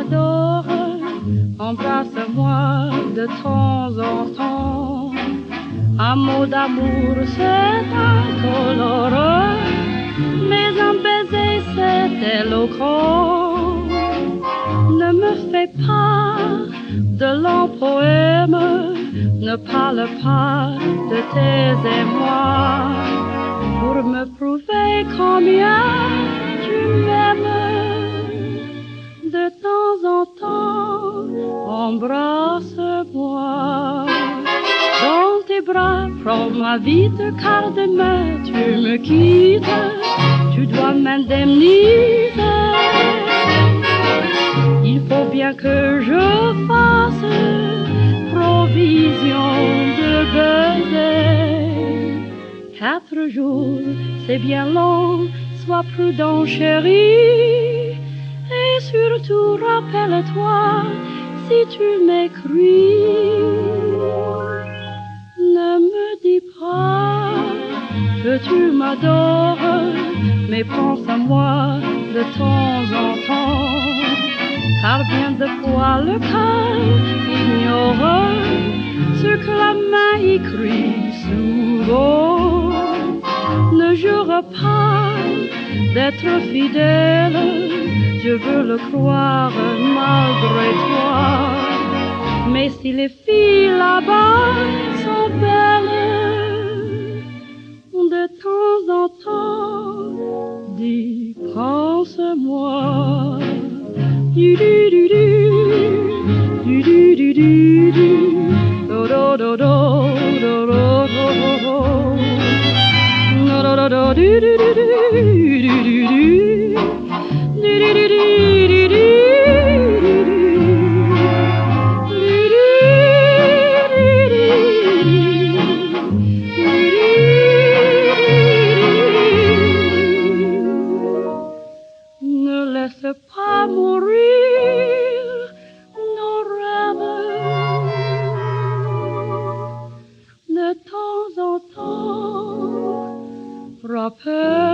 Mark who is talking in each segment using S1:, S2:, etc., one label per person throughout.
S1: m'adores, embrasse-moi de temps en temps. Un mot d'amour, c'est incolore, mais un baiser, c'est éloquent. Ne me fais pas de longs poèmes, ne parle pas de tes émois, pour me prouver combien tu m'aimes. De temps en temps, embrasse-moi. Dans tes bras, prends ma vite, car demain tu me quittes, tu dois m'indemniser. Il faut bien que je fasse provision de baiser. 4 jours, c'est bien long, sois prudent chérie. Et surtout rappelle-toi, si tu m'écris, ne me dis pas que tu m'adores, mais pense à moi de temps en temps. Car bien de fois le cœur ignore ce que la main écrit souvent. Ne jure pas d'être fidèle, je veux le croire malgré toi. Mais si les filles là-bas sont belles, de temps en temps, dis, pense-moi. Du du du du, du du du du du, do do do do do do do do, do do do do du du du du du du du. Ne laisse pas mourir nos rêves. De temps en temps, rappelle-toi.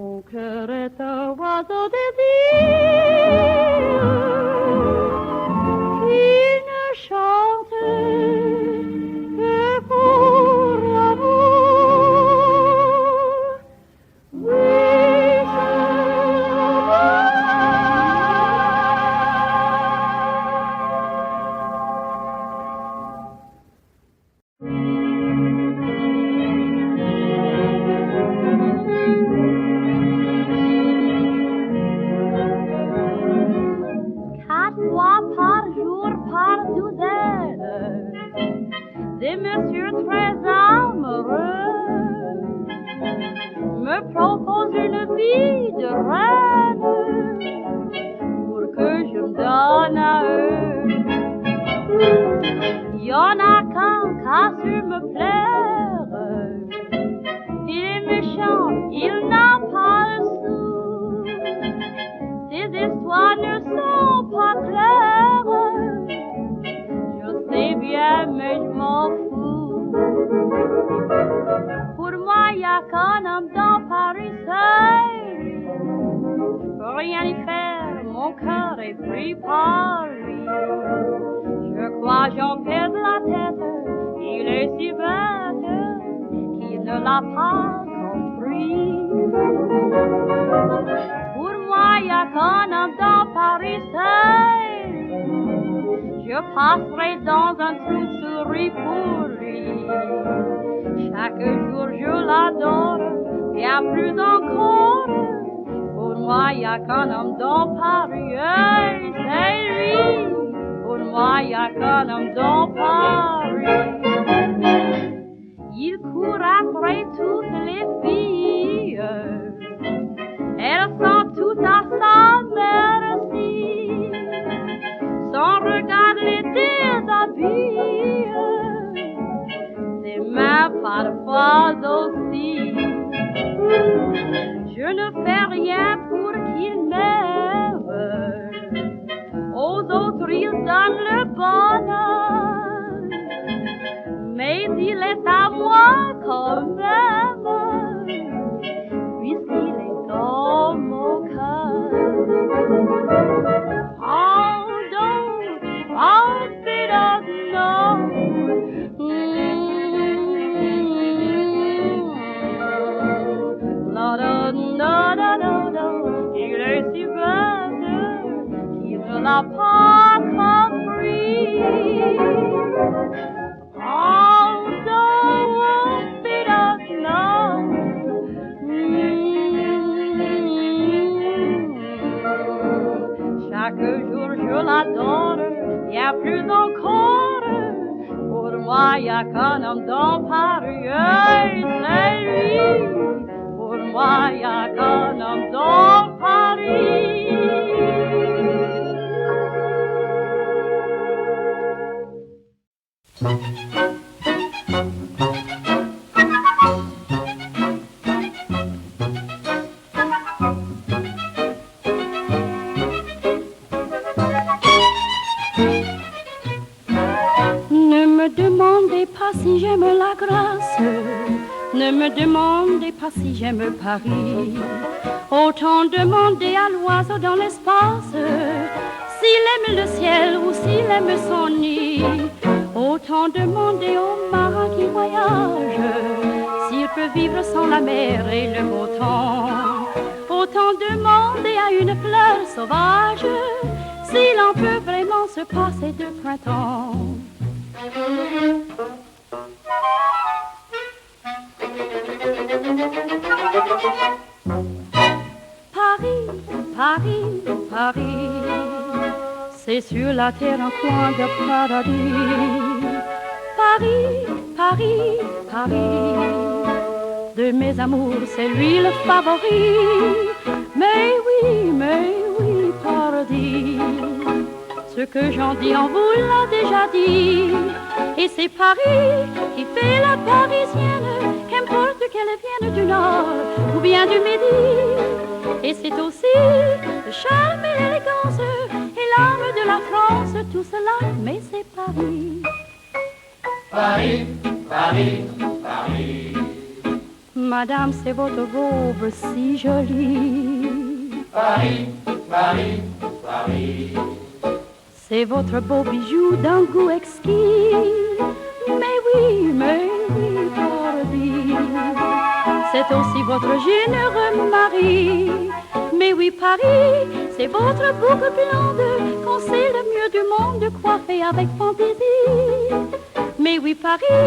S1: Mon cœur est un oiseau désir qui ne chante que pour l'amour. Oui, des messieurs très amoureux me proposent une vie de reine pour que je me donne à eux. Il y en a qu'un qu'à su me plaire, il est méchant, il n'a pas le sou. Ses histoires ne sont pas claires, c'est bien, mais je m'en fous. Pour moi, y a qu'un homme dans Paris seul. Je peux rien y faire, mon cœur est pris par lui. Je crois j'en perds la tête, il est si bête qu'il ne l'a pas compris. Pour moi, y a qu'un homme dans Paris seul. Je passerai dans un trou de souris pour lui. Chaque jour je l'adore, bien plus encore. Pour moi, y a qu'un homme dans Paris, c'est lui. Pour moi, y a qu'un homme dans Paris. Il court après toutes les filles, elles sont toutes à sa merci. Son regard les déshabille, ses mains parfois aussi. Je ne fais rien pour qu'il m'aime, aux autres il donne le bonheur, mais il est à moi quand même, puisqu'il est dans mon cœur. Il est si bête qu'il ne l'a pas compris. Chaque jour je l'adore, bien plus encore. Pour moi, y a qu'un homme dans Paris, c'est lui. Pour moi, y a qu'un homme dans Paris. Ne me demandez pas si j'aime la grâce, ne me demandez pas si j'aime Paris. Autant demander à l'oiseau dans l'espace s'il aime le ciel ou s'il aime son nid. Autant demander au marin qui voyage s'il peut vivre sans la mer et le beau temps. Autant demander à une fleur sauvage s'il en peut vraiment se passer de printemps. Paris, Paris, Paris, c'est sur la terre un coin de paradis. Paris, Paris, Paris, de mes amours c'est lui le favori. Mais oui, paradis, ce que j'en dis on vous l'a déjà dit. Et c'est Paris qui fait la parisienne, qu'importe qu'elle vienne du nord ou bien du midi. Et c'est aussi le charme et l'élégance et l'âme de la France, tout cela, mais c'est Paris.
S2: Paris, Paris, Paris.
S1: madame, c'est votre robe si jolie.
S2: Paris, Paris, Paris.
S1: C'est votre beau bijou d'un goût exquis. Mais oui, pardi. C'est aussi votre généreux mari. Mais oui, Paris, c'est votre boucle blonde, qu'on sait le mieux du monde, coiffé avec fantaisie. Mais oui, Paris,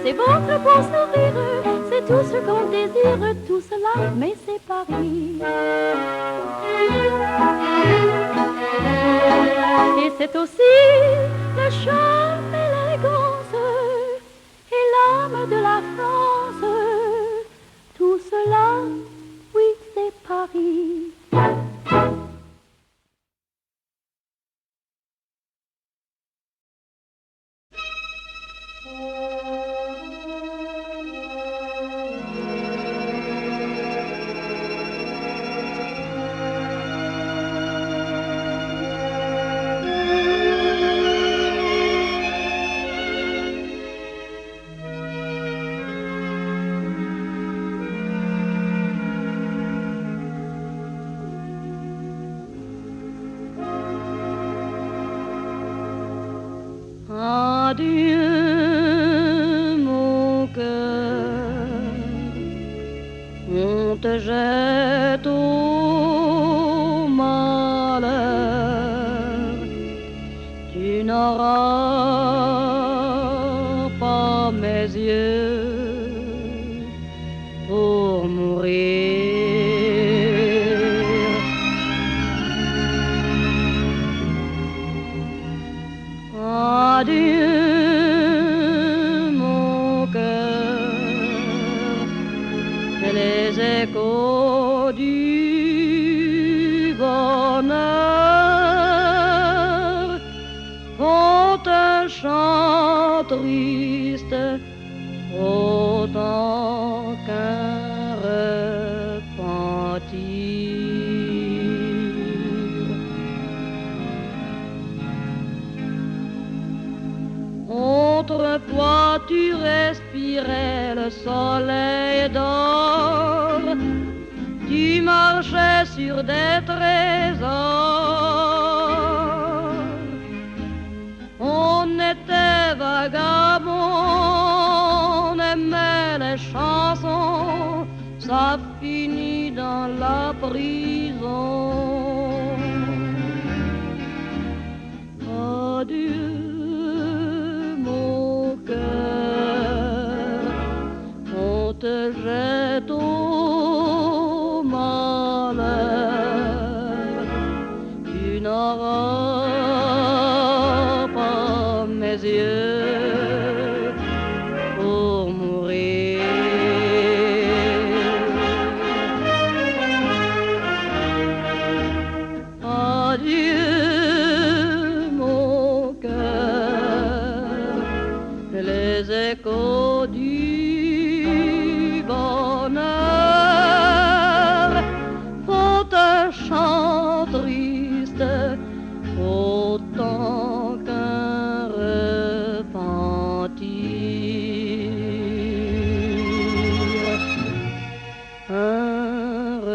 S1: c'est votre beau sourire, c'est tout ce qu'on désire, tout cela, mais c'est Paris. Et c'est aussi le charme et l'élégance et l'âme de la France. Tout cela, oui, c'est Paris. Adieu, mon cœur, on te jette au malheur. Tu n'auras pas mes yeux pour mourir. Adieu, les échos du bonheur font un chant triste autant qu'un repentir. Autrefois tu respirais le soleil d'or, tu marchais sur des trésors. On était vagabonds, on aimait les chansons, ça finit dans la prison. Adieu, on te jette au malheur. Tu n'auras pas mes yeux pour mourir. Adieu, mon cœur, les échos du bonheur font un chant triste autant qu'un repentir. Un repentir.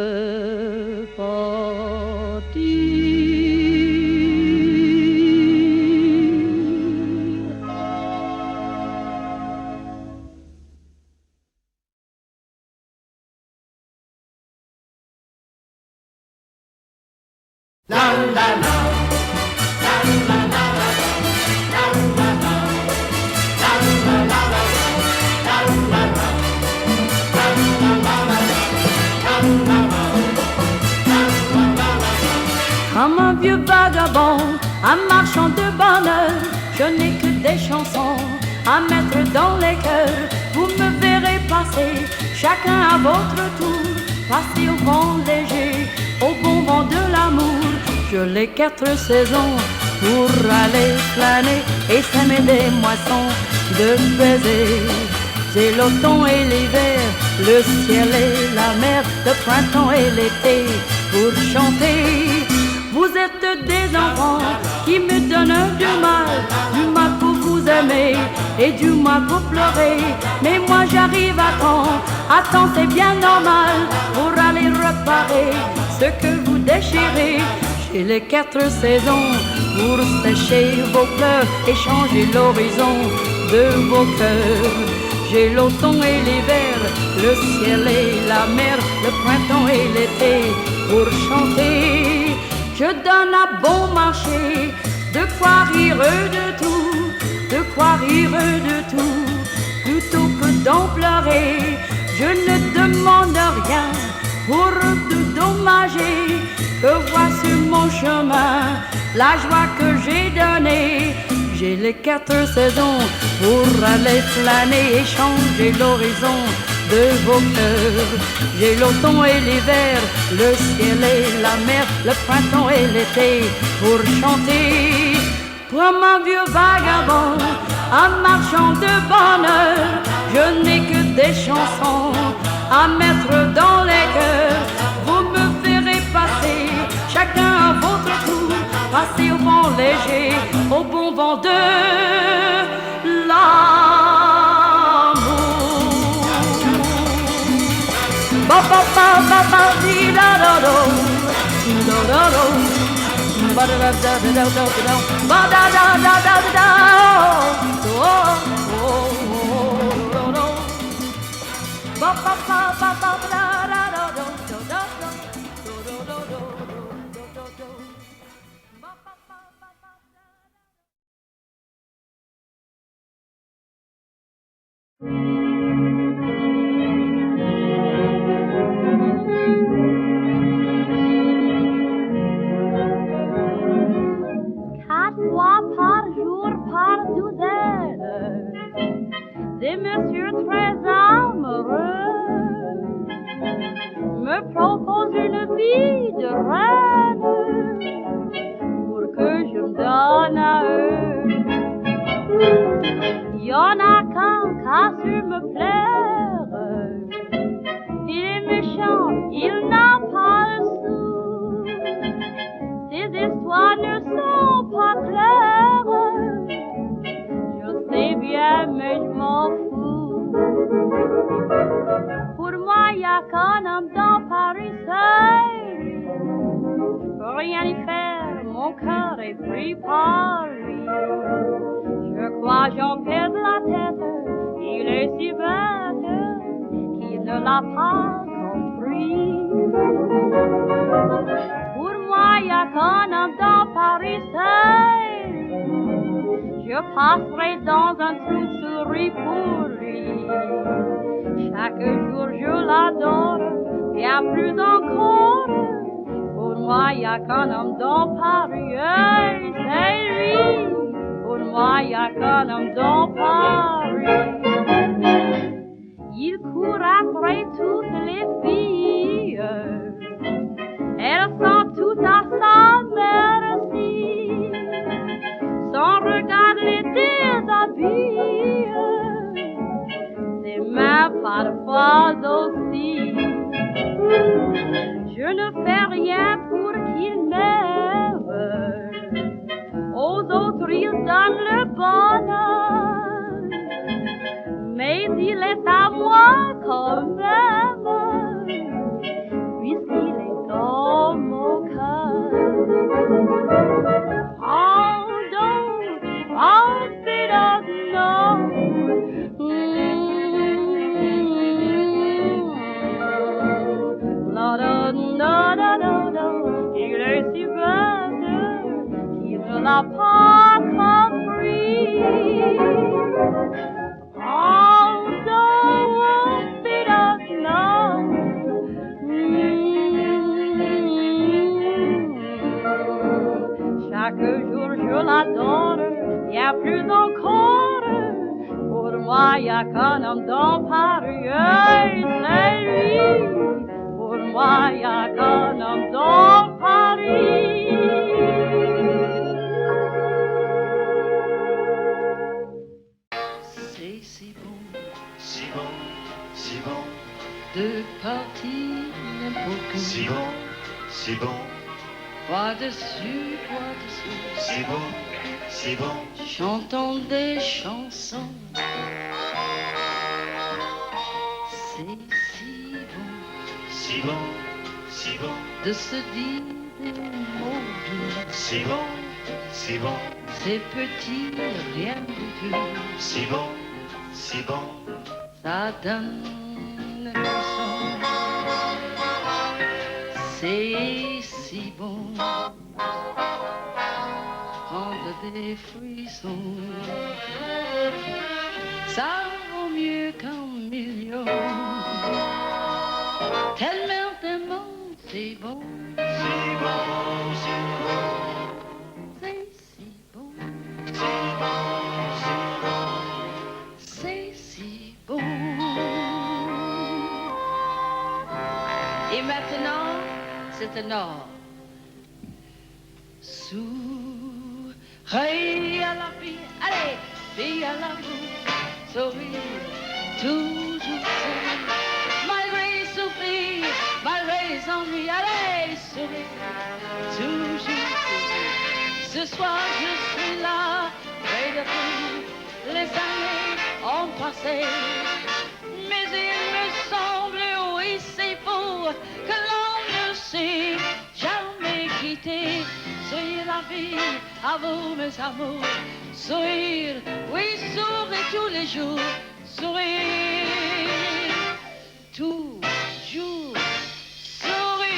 S1: Comme un vieux vagabond, un marchand de bonheur, je n'ai que des chansons à mettre dans les cœurs. Vous me verrez passer, chacun à votre tour, passer au vent léger, au bon vent de l'amour. Je les 4 saisons pour aller flâner et s'aimer des moissons de baisers. C'est l'automne et l'hiver, le ciel et la mer, le printemps et l'été pour chanter. Vous êtes des enfants qui me donnent du mal pour vous aimer et du mal pour pleurer. Mais moi j'arrive à temps c'est bien normal pour aller réparer ce que vous déchirez. J'ai les 4 saisons pour sécher vos pleurs et changer l'horizon de vos cœurs. J'ai l'automne et l'hiver, le ciel et la mer, le printemps et l'été pour chanter. Je donne à bon marché de quoi rire de tout, de quoi rire de tout, plutôt que d'en pleurer. Je ne demande rien pour te dommager, que voici mon chemin, la joie que j'ai donnée. J'ai les 4 saisons pour aller flâner et changer l'horizon de vos cœurs. J'ai l'automne et l'hiver, le ciel et la mer, le printemps et l'été pour chanter. Pour mon vieux vagabond, un marchand de bonheur, je n'ai que des chansons à mettre dans les cœurs. Vous me verrez passer, chacun à votre tour, passer au vent léger, au bon vent de l'amour. Ba ba ba ba ba di da da do, da da do, ba da da da da da da, ba da da da da da, oh oh oh oh, ba ba ba ba ba da da da do do do do do do do do do. Par jour, par douzaine, des messieurs très amoureux me proposent une vie de reine pour que je me donne à eux. Y en a qu'à su me plaire, il est méchant, il n'a pas le sou. Ces histoires ne sont pas claires, je sais bien mais je m'en fous. Pour moi y a qu'un homme dans Paris seul, je peux rien y faire, mon cœur est pris par lui. Je crois j'en perds la tête, il est si bête qu'il ne l'a pas compris. Pour moi y a qu'un homme dans Paris seul, je passerai dans un trou de souris pour lui. Chaque jour je l'adore, bien plus encore. Pour moi y a qu'un homme dans Paris, c'est lui. Pour moi y a qu'un homme dans Paris. Il court après toutes les filles, elles sont toutes à sa merci. Son regard les déshabille, ses mains parfois aussi. Je ne fais rien pour qu'il m'aime, aux autres il donne le bonheur, mais il est à moi quand même, puisqu'il est dans mon cœur. Oh, don't be know. Il est si bête qu'il ne l'a pas compris. Oh, don't be know. Chaque jour je l'adore, bien plus encore. Pour moi y a qu'un homme dans Paris, c'est lui. Pour moi y a qu'un homme dans Paris. C'est si bon,
S3: si bon, si bon,
S1: de partir n'importe où.
S3: si bon, si bon,
S1: Quoi-dessus,
S3: c'est bon, c'est bon,
S1: chantons des chansons. C'est si bon,
S3: si bon,
S1: de se dire des mots doux.
S3: c'est bon, c'est bon,
S1: C'est petit, rien du tout.
S3: c'est bon, c'est bon,
S1: Ça donne le son. C'est si bon, prendre des frissons. Ça vaut mieux qu'un million. Tellement, tellement, c'est bon.
S3: c'est bon, c'est bon,
S1: C'est si bon,
S3: c'est bon, c'est bon.
S1: c'est si bon. Et maintenant, c'est un or. Sourire à la vie, allez, vie à l'amour, sourire, toujours sourire. Malgré souffrir, malgré s'ennuyer, allez, sourire, toujours sourire. Ce soir, je suis là, près de vous, les années ont passé. Mais il me semble, oui, c'est beau, que l'on ne s'est jamais quitté. Soyez la vie à vous, mes amours. Sourire, oui, sourire tous les jours. Sourire, toujours sourire.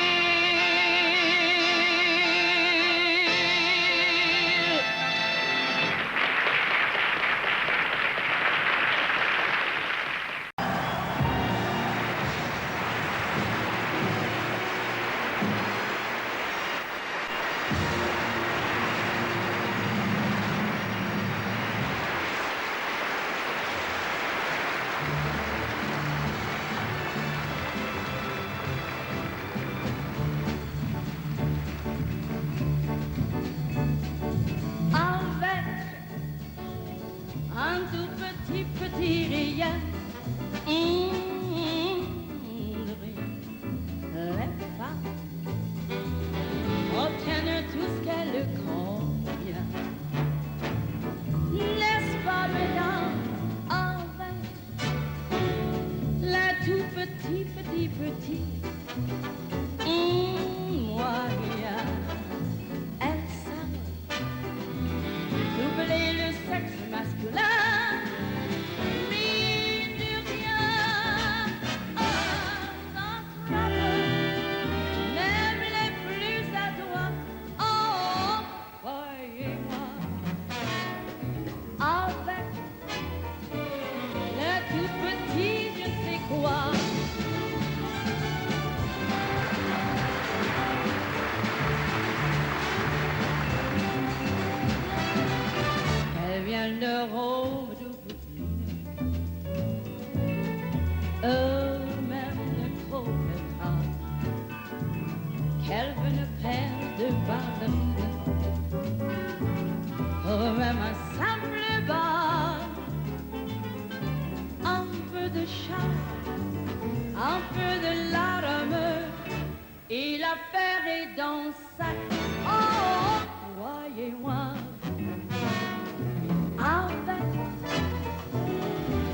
S1: Un tout petit rien, les femmes obtiennent tout ce qu'elles convient. N'est-ce pas, mesdames, avec la tout petit moyen, elles savent doubler le sexe masculin. De Rome eux-mêmes ne trouvent pas qu'elle veut ne perdre de balles. Eux-mêmes un simple bas, un peu de charme, un peu de larmes, et l'affaire est dans sa tête. Oh, croyez-moi.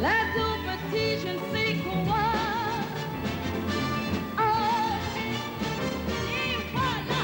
S1: La tout petit, je ne sais quoi. Oh, et voilà.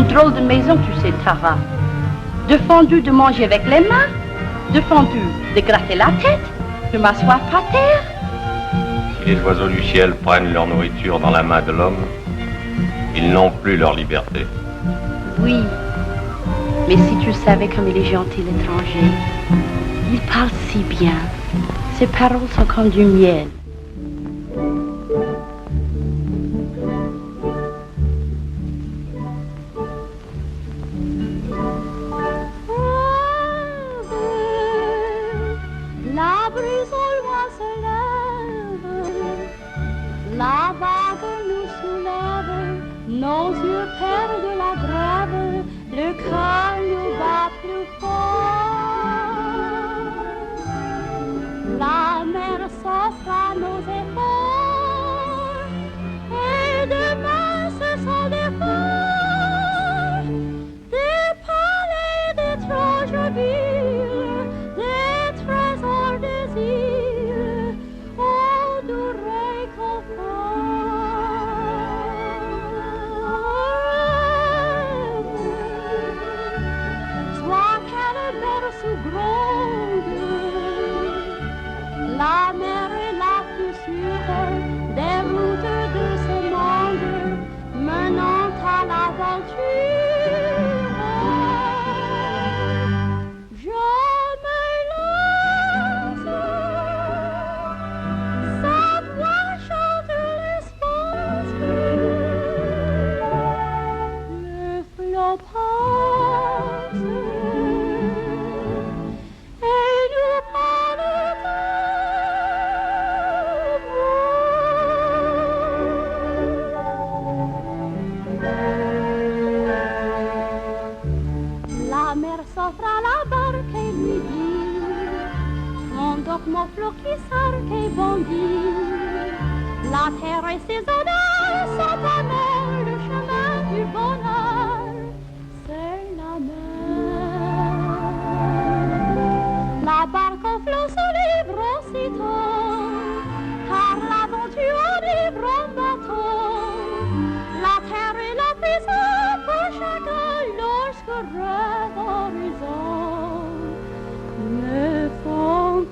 S4: Drôle de maison, tu sais, Tara.
S1: Défendu de manger avec les mains, défendu de gratter la tête, de m'asseoir par terre.
S4: Si les oiseaux du ciel prennent leur nourriture dans la main de l'homme, ils n'ont plus leur liberté.
S1: Oui, mais si tu savais comme il est gentil l'étranger, il parle si bien, ses paroles sont comme du miel. La brise au loin se lève, la vague nous soulève, nos yeux perdent la grève, le cœur nous bat plus fort. La mer s'offre à nos efforts, et demain ce sont des forts, des palais d'étranges villes, des trésors des îles, ô doux réconfort. Soit qu'elle berce ou gronde, la mer est la plus sûre des routes de ce monde menant à l'aventure. Je me lance, sa voix chante l'espace, le flot passe et nous parle La mer s'offre à la barque et lui dit: Prends donc mon flot qui s'arc et bondit. La terre et ses odeurs sont bonheur, le chemin du bonheur, c'est la mer. La barque au flot se livre aussitôt, car l'aventure enivre en bateau. La terre est la prison pour chacun lorsque rêve horizon ne font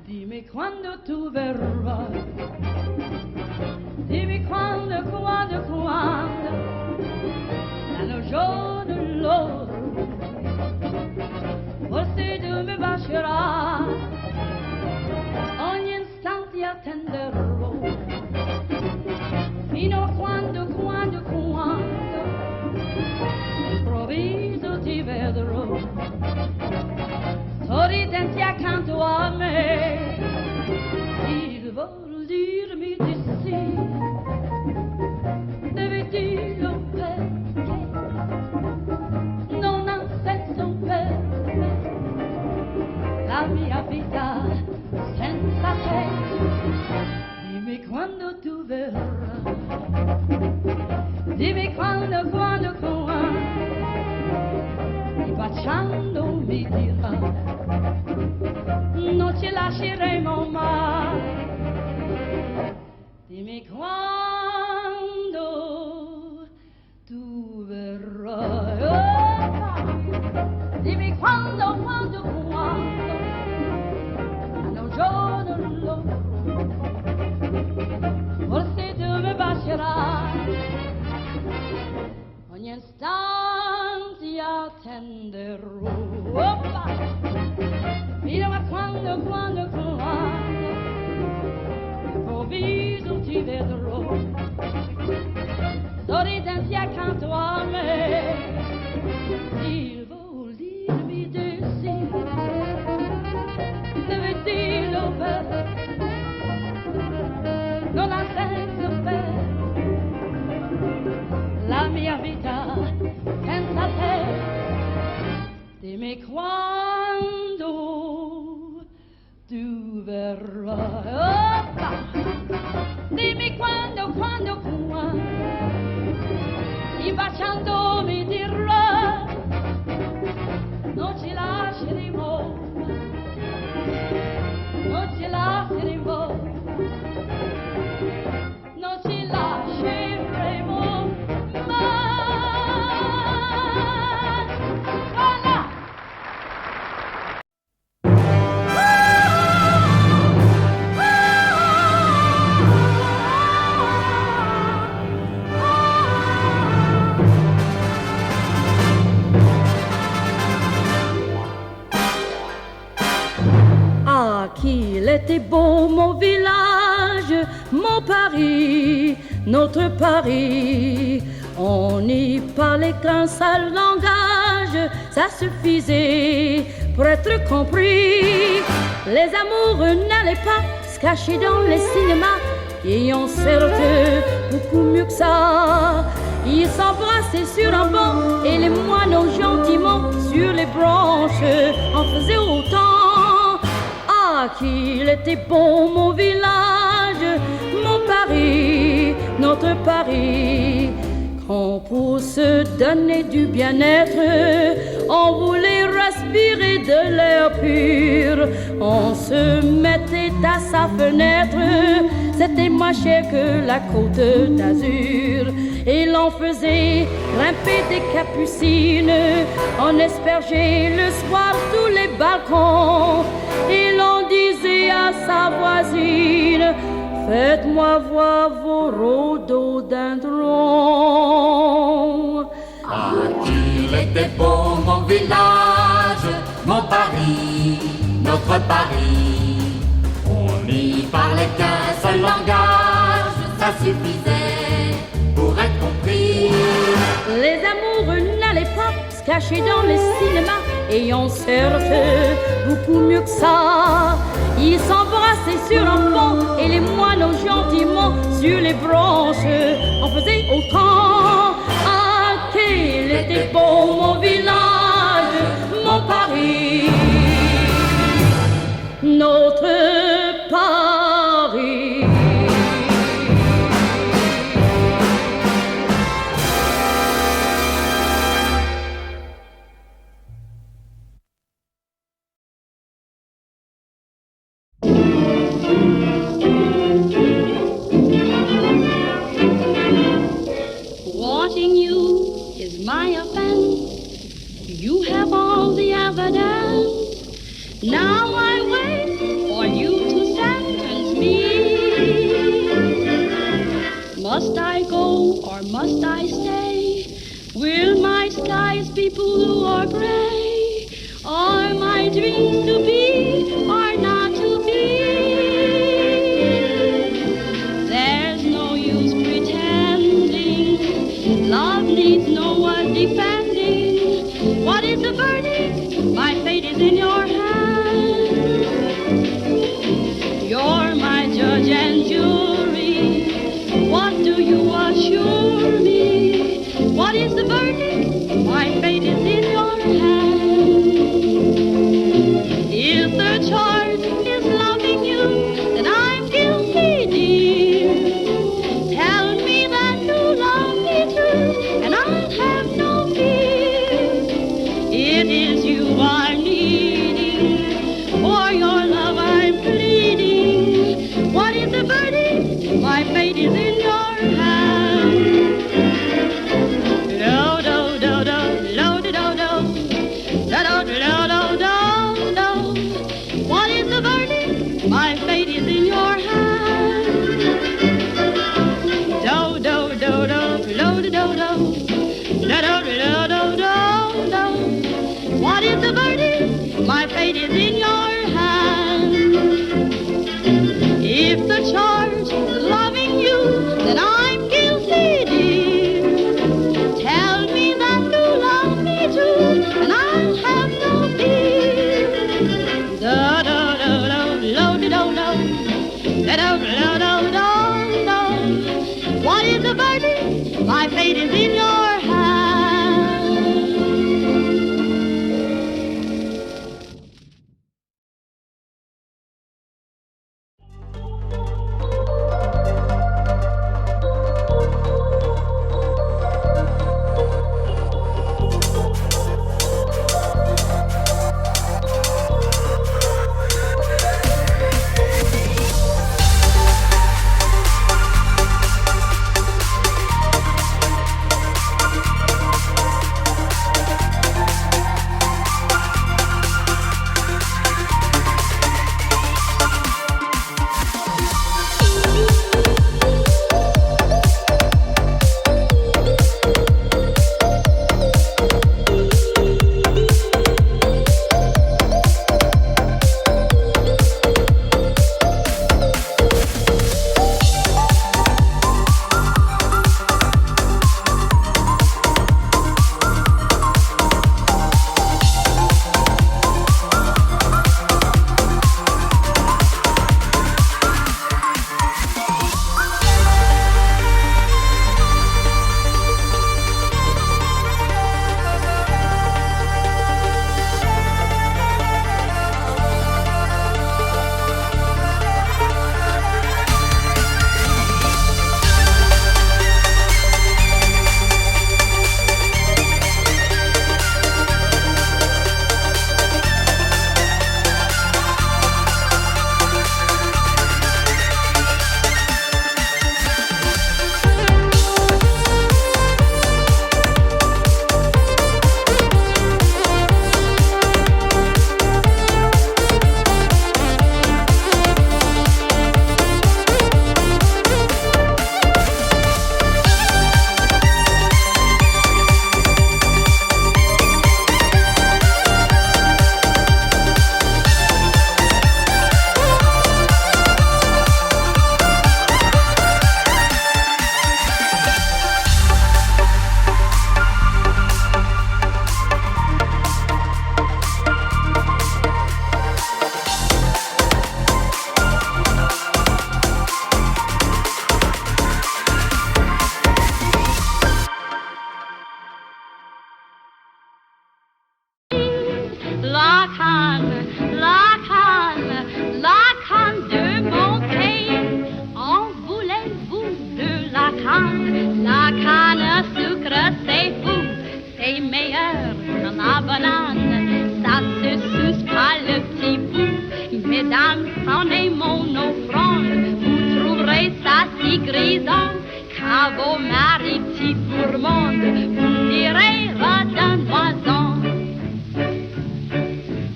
S1: Dimmi quando tu verrai, dimmi quando, l'anno giorno loro, forse tu mi bacerai, ogni istante attenderò, fino a quando, improvviso ti vedrò, sorridenti accanto a me. Il vuol dirmi di sì, devi dirlo perché non ha senso per me la mia vita senza te. Dimmi quando tu verrai, dimmi quando, baciando mi dirà non ci lasceremo mai. Dimmi quando tu verrai, dimmi quando, quando tu verrai. Oppa! Dimmi quando, quando, quando, ti baciando mi dirà, non ci lasceremo, non ci lasceremo, non ci lasceremo mai. Voilà! Ah, qu'il était beau mon village, mon Paris, notre Paris. On y parlait qu'un seul langage, ça suffisait pour être compris. Les amoureux n'allaient pas se cacher dans les cinémas, et on certes beaucoup mieux que ça. Ils s'embrassaient sur un banc et les moineaux gentiment sur les branches en faisaient autant. Ah, qu'il était bon mon village, mon Paris, notre Paris. Quand pour se donner du bien-être, on voulait respirer de l'air pur. On se mettait à sa fenêtre, c'était moins cher que la Côte d'Azur. Et l'on faisait grimper des capucines, on aspergeait le soir tous les balcons. Et l'on disait à sa voisine, faites-moi voir vos rhododendrons.
S2: Ah, qu'il était beau mon village, mon Paris, notre Paris. On n'y parlait qu'un seul langage, ça suffisait pour être compris.
S1: Les amoureux n'allaient pas se cacher dans les cinémas, et on certes beaucoup mieux que ça. Ils s'embrassaient sur un pont et les moineaux gentiment sur les branches en faisaient autant. Ah, qu'il était beau mon village, mon Paris, notre Paris.
S5: Wanting you is my offense. You have all the evidence. Now I wait for you to sentence me. Must I go or must I stay? Will my skies be blue or gray? Are my dreams to be or not to be? There's no use pretending. Love needs no one defending. What is the verdict? My fate is in your hands. You're my judge and jury. What do you assure me? What is the verdict? My fate is in your hands.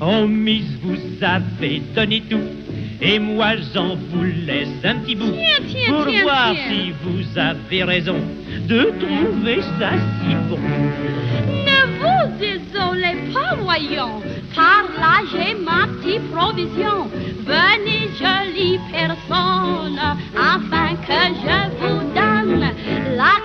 S6: Oh Miss, vous avez donné tout, et moi j'en vous laisse un petit bout.
S5: Tiens,
S6: pour
S5: tiens,
S6: voir
S5: tiens.
S6: si vous avez raison de trouver ça si bon.
S5: Ne vous isolez pas, voyons, car là j'ai ma petite provision. Venez, jolie personne, afin que je vous donne la